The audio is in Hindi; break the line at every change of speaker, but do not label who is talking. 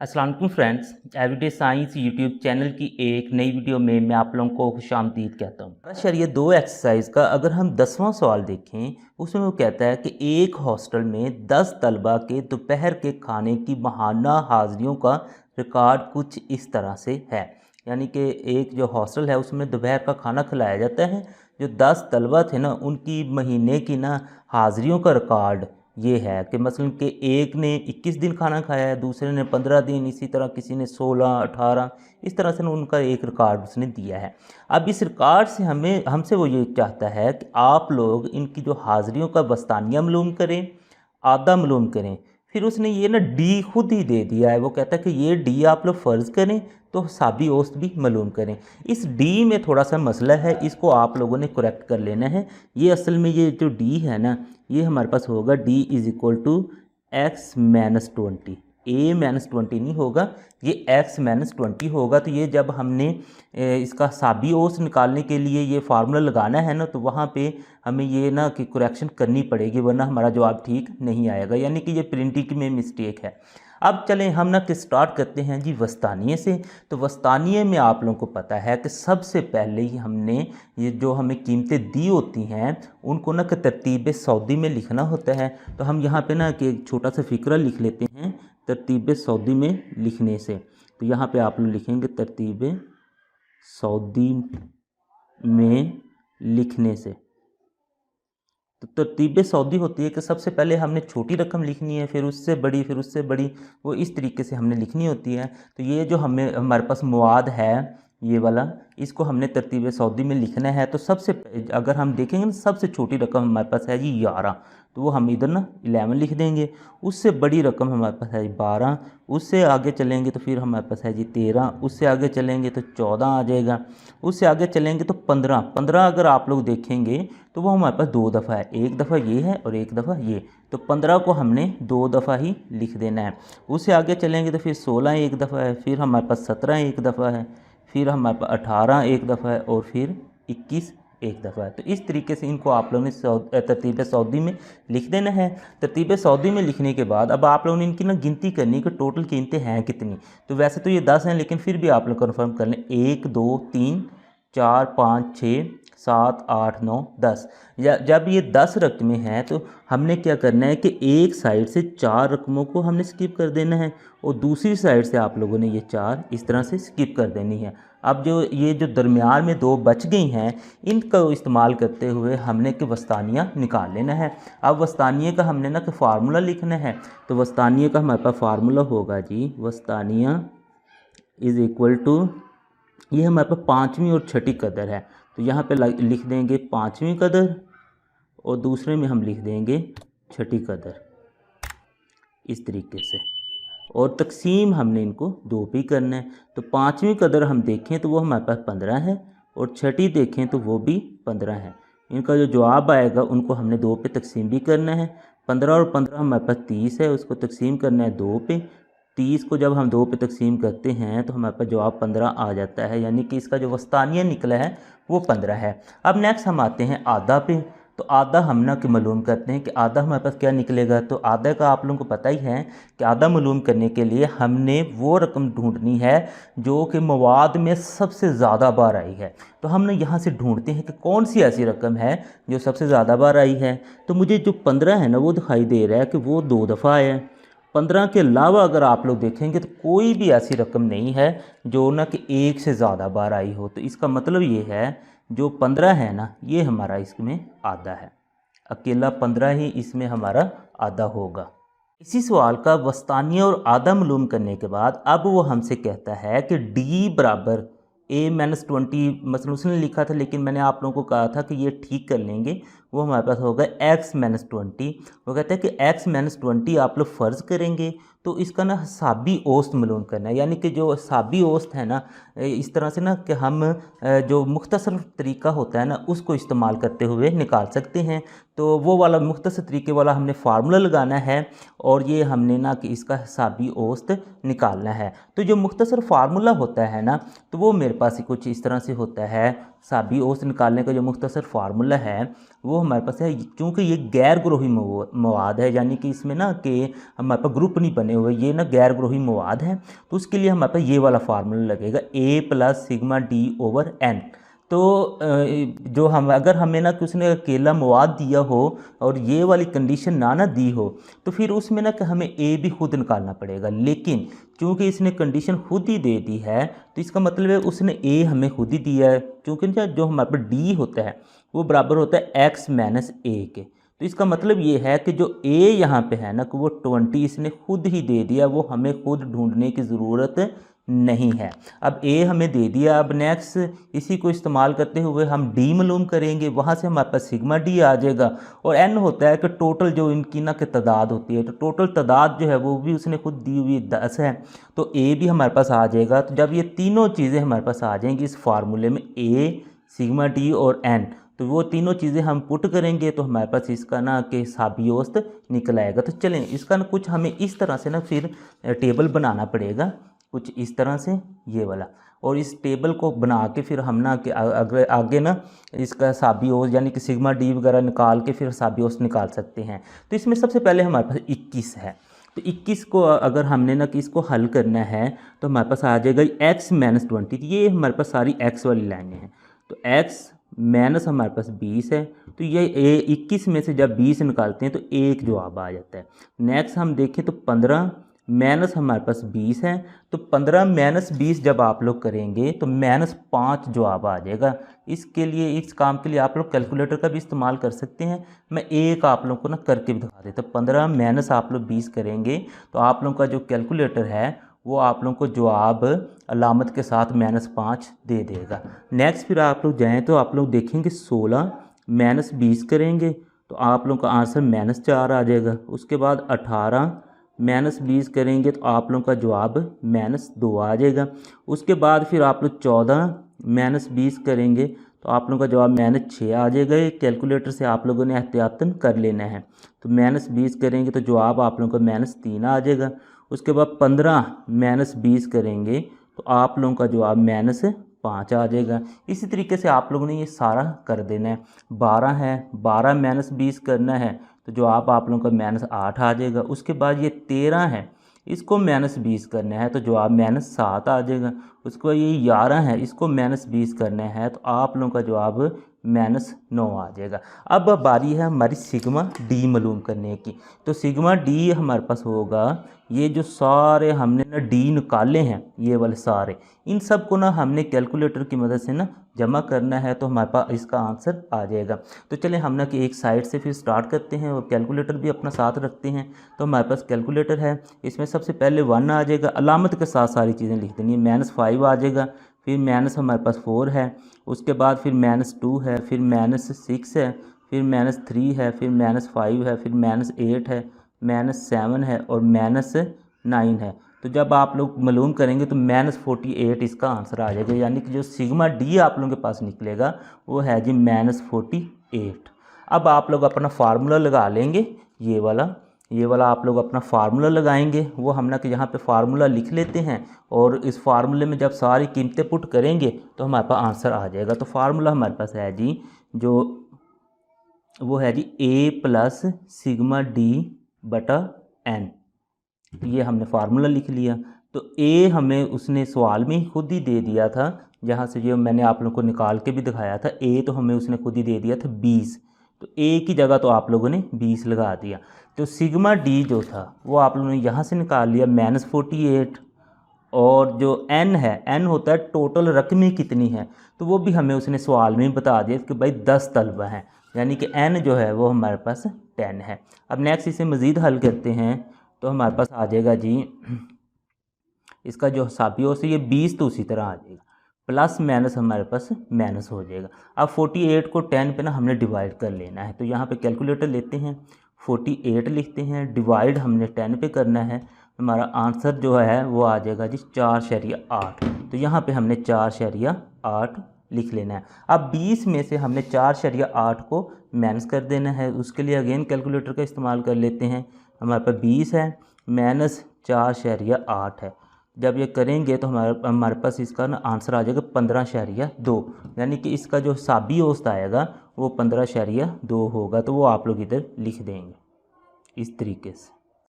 अस्सलाम वालेकुम friends, everyday science YouTube channel की एक नई वीडियो में मैं आप लोगों को खुशामदीद कहता हूँ। शरियत 2 एक्सरसाइज का अगर हम 10वां सवाल देखें, उसमें वो कहता है कि एक हॉस्टल में 10 तलबा के दोपहर के खाने की माहाना हाज़िरियों का रिकॉर्ड कुछ इस तरह से है। यानी कि एक जो हॉस्टल है उसमें दोपहर का खाना खिलाया जाता है। जो 10 तलबा थे ना, उनकी महीने की ना हाज़िरियों का रिकॉर्ड ये है कि मसलन कि एक ने 21 दिन खाना खाया है, दूसरे ने 15 दिन, इसी तरह किसी ने 16, 18, इस तरह से ना उनका एक रिकॉर्ड उसने दिया है। अब इस रिकॉर्ड से हमसे वो ये चाहता है कि आप लोग इनकी जो हाज़िरियों का बस्तानिया मालूम करें, आधा मालूम करें। फिर उसने ये ना डी खुद ही दे दिया है। वो कहता है कि ये डी आप लोग फ़र्ज़ करें तो हिसाबी औसत भी मालूम करें। इस डी में थोड़ा सा मसला है, इसको आप लोगों ने करेक्ट कर लेना है। ये असल में ये जो डी है ना, ये हमारे पास होगा D is equal to x-20। a-20 नहीं होगा, ये x-20 होगा। तो ये जब हमने इसका हिसाबी औसत निकालने के लिए ये फार्मूला लगाना है ना, तो वहाँ पे हमें ये ना कि करेक्शन करनी पड़ेगी, वरना हमारा जवाब ठीक नहीं आएगा। यानी कि ये प्रिंटिंग में मिस्टेक है। अब चलें हम ना कि स्टार्ट करते हैं जी वस्तानिये से। तो वस्तानिये में आप लोगों को पता है कि सबसे पहले ही हमने ये जो हमें कीमतें दी होती हैं उनको ना कि तरतीब सऊदी में लिखना होता है। तो हम यहाँ पे ना कि एक छोटा सा फ़िक्रा लिख लेते हैं तरतीब सऊदी में लिखने से। तो यहाँ पे आप लोग लिखेंगे तरतीब सऊदी में लिखने से। तो तरतीब सऊदी होती है कि सबसे पहले हमने छोटी रकम लिखनी है, फिर उससे बड़ी, फिर उससे बड़ी, वो इस तरीके से हमने लिखनी होती है। तो ये जो हमारे पास मवाद है ये वाला, इसको हमने तरतीब सऊदी में लिखना है। तो सबसे अगर हम देखेंगे ना, सबसे छोटी रकम हमारे पास है जी 11, तो वो हम इधर ना 11 लिख देंगे। उससे बड़ी रकम हमारे पास है जी 12, उससे आगे चलेंगे तो फिर हमारे पास है जी 13, उससे आगे चलेंगे तो 14 आ जाएगा, उससे आगे चलेंगे तो 15 अगर आप लोग देखेंगे तो वो हमारे पास 2 दफ़ा है, एक दफ़ा ये है और एक दफ़ा ये। तो 15 को हमने 2 दफ़ा ही लिख देना है। उससे आगे चलेंगे तो फिर 16 एक दफ़ा है, फिर हमारे पास 17 एक दफ़ा है, फिर हमारे पास 18 एक दफ़ा है और फिर 21 एक दफ़ा है। तो इस तरीके से इनको आप लोगों ने तरतीब सऊदी में लिख देना है। तरतीब सऊदी में लिखने के बाद अब आप लोगों ने इनकी ना गिनती करनी कि टोटल कीमतें हैं कितनी। तो वैसे तो ये 10 हैं, लेकिन फिर भी आप लोग कन्फर्म कर लें। 1 2 3 4 5 6 7 8 9 10। जब ये 10 रकमें हैं तो हमने क्या करना है कि एक साइड से 4 रकमों को हमने स्किप कर देना है और दूसरी साइड से आप लोगों ने ये 4 इस तरह से स्किप कर देनी है। अब ये जो दरमियान में 2 बच गई हैं, इनका इस्तेमाल करते हुए हमने कि वस्तानिया निकाल लेना है। अब वस्तानिया का हमने ना कि फ़ार्मूला लिखना है। तो वस्तानिया का हमारे पास फ़ार्मूला होगा जी, वस्तानिया इज़ इक्वल टू, ये हमारे पास 5वीं और 6ठी कदर है। तो यहाँ पे लिख देंगे 5वीं कदर और दूसरे में हम लिख देंगे 6ठी कदर, इस तरीके से। और तकसीम हमने इनको 2 पे करना है। तो 5वीं कदर हम देखें तो वो हमारे पास 15 है और 6ठी देखें तो वो भी 15 है। इनका जो जवाब आएगा उनको हमने 2 पे तकसीम भी करना है। 15 और 15 हमारे पास 30 है, उसको तकसीम करना है 2 पे। 30 को जब हम 2 पे तकसीम करते हैं तो हमारे पास जवाब 15 आ जाता है, यानी कि इसका जो वस्तानिया निकला है वो 15 है। अब नेक्स्ट हम आते हैं आधा पे। तो आधा हम ना कि मालूम करते हैं कि आधा हमारे पास क्या निकलेगा। तो आधा का आप लोगों को पता ही है कि आधा मालूम करने के लिए हमने वो रकम ढूंढनी है जो कि मवाद में सबसे ज़्यादा बार आई है। तो हमने यहाँ से ढूंढते हैं कि कौन सी ऐसी रकम है जो सबसे ज़्यादा बार आई है। तो मुझे जो 15 है ना वो दिखाई दे रहा है कि वो 2 दफ़ा आया है। 15 के अलावा अगर आप लोग देखेंगे तो कोई भी ऐसी रकम नहीं है जो ना कि एक से ज़्यादा बार आई हो। तो इसका मतलब ये है जो 15 है ना, ये हमारा इसमें आधा है। अकेला 15 ही इसमें हमारा आधा होगा। इसी सवाल का वस्तानिया और आधा मालूम करने के बाद अब वो हमसे कहता है कि डी बराबर a-20, मतलब उसने लिखा था लेकिन मैंने आप लोगों को कहा था कि ये ठीक कर लेंगे। वो हमारे पास होगा x-20। वो कहता है कि x-20 आप लोग फ़र्ज़ करेंगे तो इसका ना हिसाबी औसत मालूम करना है। यानी कि जो हिसाबी औसत है ना, इस तरह से ना कि हम जो मुख्तसर तरीका होता है ना उसको इस्तेमाल करते हुए निकाल सकते हैं। तो वो वाला मुख्तसर तरीके वाला हमने फार्मूला लगाना है और ये हमने ना कि इसका हिसाबी औसत निकालना है। तो जो मुख्तसर फार्मूला होता है ना, तो वो मेरे पास कुछ इस तरह से होता है। हिसाबी औसत निकालने का जो मुख्तसर फार्मूला है वो हमारे पास है। क्योंकि ये गैर ग्रोही मवाद है, यानी कि इसमें ना कि हमारे पास ग्रुप नहीं बने हुए, ये ना गैर ग्रोही मवाद है, तो उसके लिए हमारे पास ये वाला फार्मूला लगेगा A + सिग्मा D/n। तो जो हम अगर हमें ना कि उसने अकेला मवाद दिया हो और ये वाली कंडीशन ना दी हो, तो फिर उसमें ना कि हमें ए भी खुद निकालना पड़ेगा। लेकिन क्योंकि इसने कंडीशन खुद ही दे दी है, तो इसका मतलब है उसने ए हमें खुद ही दिया है। क्योंकि जो हमारे पास डी होता है वो बराबर होता है x - a के। तो इसका मतलब ये है कि जो a यहाँ पे है ना कि वो 20 इसने खुद ही दे दिया, वो हमें खुद ढूंढने की ज़रूरत नहीं है। अब a हमें दे दिया, अब नेक्स्ट इसी को इस्तेमाल करते हुए हम d मालूम करेंगे, वहाँ से हमारे पास सिग्मा d आ जाएगा। और n होता है कि टोटल जो इनकी ना कि तादाद होती है, तो टोटल तादाद जो है वो भी उसने खुद दी हुई 10 है, तो a भी हमारे पास आ जाएगा। तो जब ये तीनों चीज़ें हमारे पास आ जाएंगी इस फार्मूले में, a, सिग्मा d और n, तो वो तीनों चीज़ें हम पुट करेंगे तो हमारे पास इसका ना कि हिसाबी औसत निकल आएगा। तो चलें इसका ना कुछ हमें इस तरह से ना फिर टेबल बनाना पड़ेगा, कुछ इस तरह से ये वाला, और इस टेबल को बना के फिर हम ना कि आगे ना इसका हिसाबी औसत यानी कि सिग्मा डी वगैरह निकाल के फिर हिसाबी औसत निकाल सकते हैं। तो इसमें सबसे पहले हमारे पास 21 है, तो 21 को अगर हमने ना कि इसको हल करना है तो हमारे पास आ जाएगा x - 20। ये हमारे पास सारी x वाली लाइनें हैं, तो x माइनस हमारे पास 20 है, तो ये 21 में से जब 20 निकालते हैं तो एक जवाब आ जाता है। नेक्स्ट हम देखें तो 15 माइनस हमारे पास 20 है, तो 15 माइनस 20 जब आप लोग करेंगे तो -5 जवाब आ जाएगा। इसके लिए इस काम के लिए आप लोग कैलकुलेटर का भी इस्तेमाल कर सकते हैं। मैं एक आप लोग को ना करके भी दिखा देता हूँ। 15 माइनस आप लोग 20 करेंगे तो आप लोगों का जो कैलकुलेटर है वो आप लोगों को जवाब अलामत के साथ -5 दे देगा। नेक्स्ट फिर आप लोग जाएँ तो आप लोग देखेंगे 16 माइनस 20 करेंगे तो आप लोगों का आंसर -4 आ जाएगा। उसके बाद 18 माइनस 20 करेंगे तो आप लोगों का जवाब -2 आ जाएगा। उसके बाद फिर आप लोग 14 माइनस 20 करेंगे तो आप लोगों का जवाब -6 आ जाएगा। ये कैलकुलेटर से आप लोगों ने एहतियातन कर लेना है। तो -20 करेंगे तो जवाब आप लोगों का -3 आ जाएगा। उसके बाद 15 माइनस 20 करेंगे तो आप लोगों का जवाब -5 आ जाएगा। इसी तरीके से आप लोगों ने ये सारा कर देना है। 12 है, 12 माइनस 20 करना है तो जवाब आप लोगों का -8 आ जाएगा। उसके बाद ये 13 है, इसको -20 करना है तो जवाब -7 आ जाएगा। उसके बाद ये 11 है, इसको -20 करना है तो आप लोगों का जवाब -9 आ जाएगा। अब बारी है हमारी सिग्मा डी मालूम करने की। तो सिग्मा डी हमारे पास होगा, ये जो सारे हमने ना डी निकाले हैं ये वाले सारे, इन सब को ना हमने कैलकुलेटर की मदद से ना जमा करना है तो हमारे पास इसका आंसर आ जाएगा। तो चलें हम ना कि एक साइड से फिर स्टार्ट करते हैं और कैलकुलेटर भी अपना साथ रखते हैं। तो हमारे पास कैलकुलेटर है, इसमें सबसे पहले 1 आ जाएगा, अलामत के साथ सारी चीज़ें लिख देनी है। -5 आ जाएगा, फिर माइनस हमारे पास 4 है, उसके बाद फिर -2 है, फिर -6 है, फिर -3 है, फिर -5 है, फिर -8 है, -7 है और -9 है। तो जब आप लोग मालूम करेंगे तो -48 इसका आंसर आ जाएगा। यानी कि जो सिग्मा डी आप लोगों के पास निकलेगा वो है जी -48। अब आप लोग अपना फार्मूला लगा लेंगे, ये वाला आप लोग अपना फार्मूला लगाएंगे। वो हम ना कि यहाँ पे फार्मूला लिख लेते हैं और इस फार्मूले में जब सारी कीमतें पुट करेंगे तो हमारे पास आंसर आ जाएगा। तो फार्मूला हमारे पास है जी, जो वो है जी A + सिग्मा D/n। ये हमने फार्मूला लिख लिया। तो A हमें उसने सवाल में ही खुद ही दे दिया था, जहाँ से जो मैंने आप लोगों को निकाल के भी दिखाया था। A तो हमें उसने खुद ही दे दिया था 20, तो A की जगह तो आप लोगों ने 20 लगा दिया। तो सिग्मा D जो था वो आप लोगों ने यहाँ से निकाल लिया -48, और जो n है, n होता है टोटल रकमें कितनी है, तो वो भी हमें उसने सवाल में ही बता दिया कि भाई 10 तलबा हैं, यानी कि n जो है वो हमारे पास 10 है। अब नेक्स्ट इसे मज़ीद हल करते हैं तो हमारे पास आ जाएगा जी, इसका जो हिसाबी हो से ये 20 तो उसी तरह आ जाएगा, प्लस माइनस हमारे पास माइनस हो जाएगा। अब 48 को 10 पे ना हमने डिवाइड कर लेना है, तो यहाँ पे कैलकुलेटर लेते हैं, 48 लिखते हैं, डिवाइड हमने 10 पे करना है। हमारा आंसर जो है वो आ जाएगा जी 4/8। तो यहाँ पे हमने 4/8 लिख लेना है। अब 20 में से हमने 4/8 को माइनस कर देना है। उसके लिए अगेन कैलकुलेटर का इस्तेमाल कर लेते हैं। हमारे पास 20 है, -4/8 है, जब ये करेंगे तो हमारे पास इसका ना आंसर आ जाएगा 15.2, यानी कि इसका जो हिसाबी औसत आएगा वो 15.2 होगा। तो वो आप लोग इधर लिख देंगे इस तरीके से।